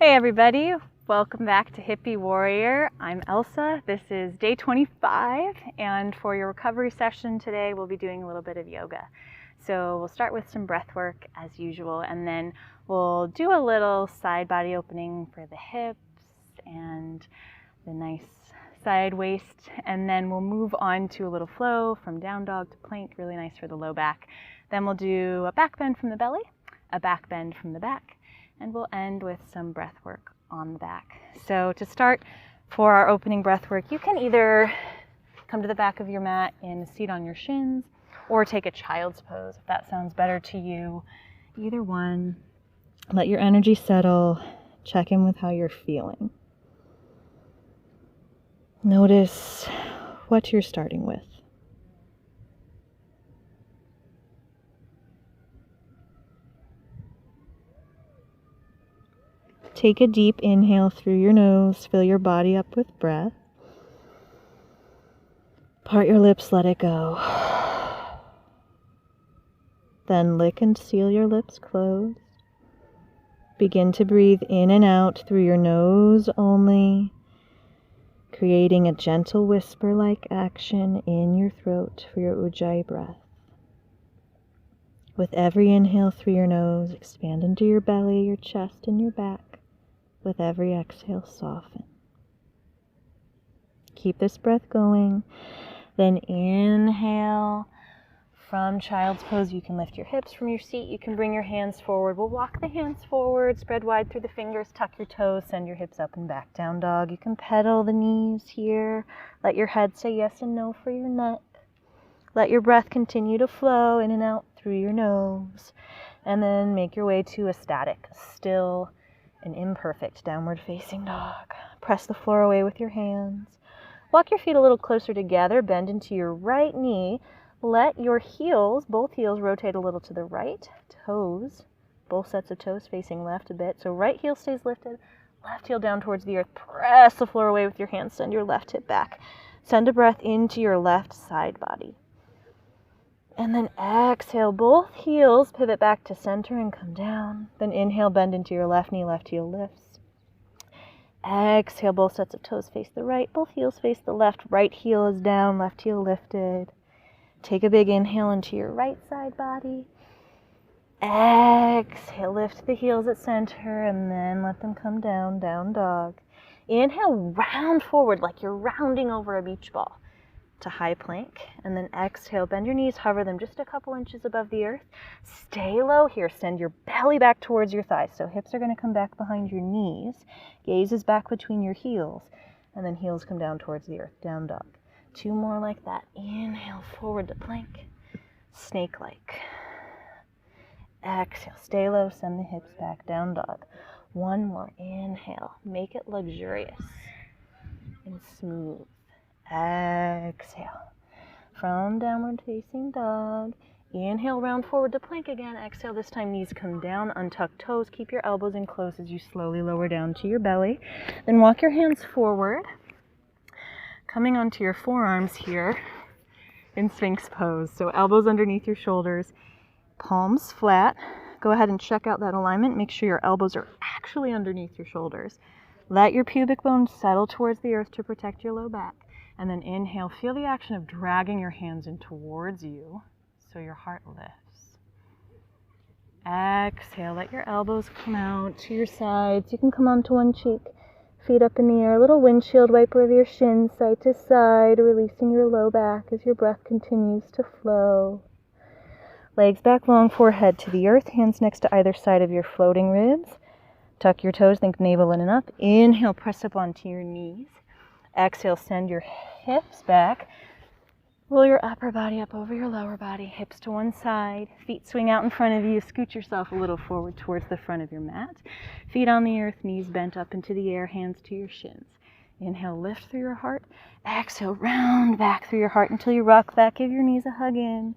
Hey everybody, welcome back to Hippie Warrior. I'm Elsa. This is day 25, and for your recovery session today we'll be doing a little bit of yoga. So we'll start with some breath work as usual, and then we'll do a little side body opening for the hips and the nice side waist, and then we'll move on to a little flow from down dog to plank, really nice for the low back. Then we'll do a back bend from the belly, a back bend from the back, and we'll end with some breath work on the back. So to start, for our opening breath work, you can either come to the back of your mat in a seat on your shins or take a child's pose if that sounds better to you. Either one. Let your energy settle. Check in with how you're feeling. Notice what you're starting with. Take a deep inhale through your nose. Fill your body up with breath. Part your lips, let it go. Then lick and seal your lips closed. Begin to breathe in and out through your nose only, creating a gentle whisper-like action in your throat for your Ujjayi breath. With every inhale through your nose, expand into your belly, your chest, and your back. With every exhale, soften. Keep this breath going. Then inhale. From child's pose, you can lift your hips from your seat. You can bring your hands forward. We'll walk the hands forward, spread wide through the fingers, tuck your toes, send your hips up and back. Down dog. You can pedal the knees here. Let your head say yes and no for your neck. Let your breath continue to flow in and out through your nose. And then make your way to a static, still, an imperfect downward facing dog. Press the floor away with your hands. Walk your feet a little closer together. Bend into your right knee. Let your heels, both heels, rotate a little to the right. Toes, both sets of toes facing left a bit. So right heel stays lifted, left heel down towards the earth. Press the floor away with your hands. Send your left hip back. Send a breath into your left side body. And then exhale, both heels pivot back to center and come down. Then inhale, bend into your left knee, left heel lifts. Exhale, both sets of toes face the right, both heels face the left. Right heel is down, left heel lifted. Take a big inhale into your right side body. Exhale, lift the heels at center and then let them come down, down dog. Inhale, round forward like you're rounding over a beach ball to high plank, and then exhale, bend your knees, hover them just a couple inches above the earth. Stay low here, send your belly back towards your thighs, so hips are going to come back behind your knees, gaze is back between your heels, and then heels come down towards the earth, down dog. Two more like that. Inhale, forward to plank, snake-like. Exhale, stay low, send the hips back, down dog. One more, inhale, make it luxurious and smooth. Exhale. From downward facing dog, inhale, round forward to plank again. Exhale, this time knees come down, untuck toes, keep your elbows in close as you slowly lower down to your belly. Then walk your hands forward, coming onto your forearms here in Sphinx pose. So elbows underneath your shoulders, palms flat. Go ahead and check out that alignment. Make sure your elbows are actually underneath your shoulders. Let your pubic bone settle towards the earth to protect your low back. And then inhale, feel the action of dragging your hands in towards you so your heart lifts. Exhale, let your elbows come out to your sides. You can come onto one cheek, feet up in the air, a little windshield wiper of your shins side to side, releasing your low back as your breath continues to flow. Legs back long, forehead to the earth, hands next to either side of your floating ribs. Tuck your toes, think navel in and up. Inhale, press up onto your knees. Exhale, send your hips back. Roll your upper body up over your lower body, hips to one side, feet swing out in front of you, scoot yourself a little forward towards the front of your mat. Feet on the earth, knees bent up into the air, hands to your shins. Inhale, lift through your heart. Exhale, round back through your heart until you rock back, give your knees a hug in.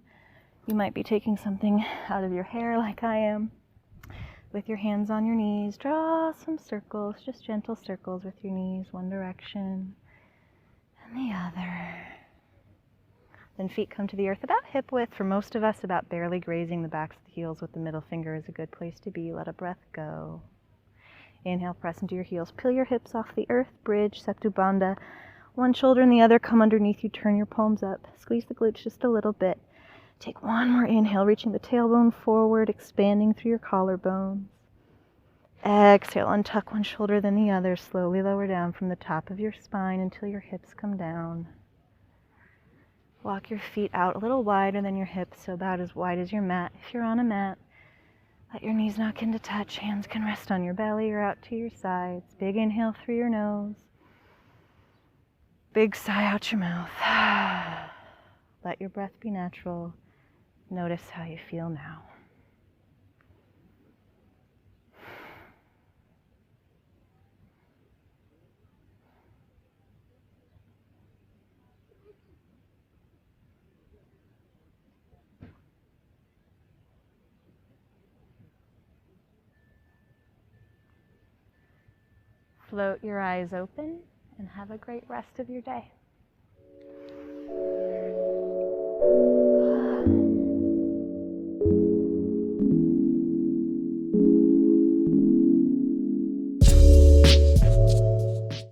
You might be taking something out of your hair like I am. With your hands on your knees, draw some circles, just gentle circles with your knees, one direction and the other. Then feet come to the earth about hip width. For most of us, about barely grazing the backs of the heels with the middle finger is a good place to be. Let a breath go. Inhale, press into your heels. Peel your hips off the earth. Bridge, Setu Bandha. One shoulder and the other come underneath you. Turn your palms up. Squeeze the glutes just a little bit. Take one more inhale, reaching the tailbone forward, expanding through your collarbones. Exhale, untuck one shoulder then the other. Slowly lower down from the top of your spine until your hips come down. Walk your feet out a little wider than your hips, so about as wide as your mat. If you're on a mat, let your knees knock into touch. Hands can rest on your belly or out to your sides. Big inhale through your nose. Big sigh out your mouth. Let your breath be natural. Notice how you feel now. Float your eyes open and have a great rest of your day.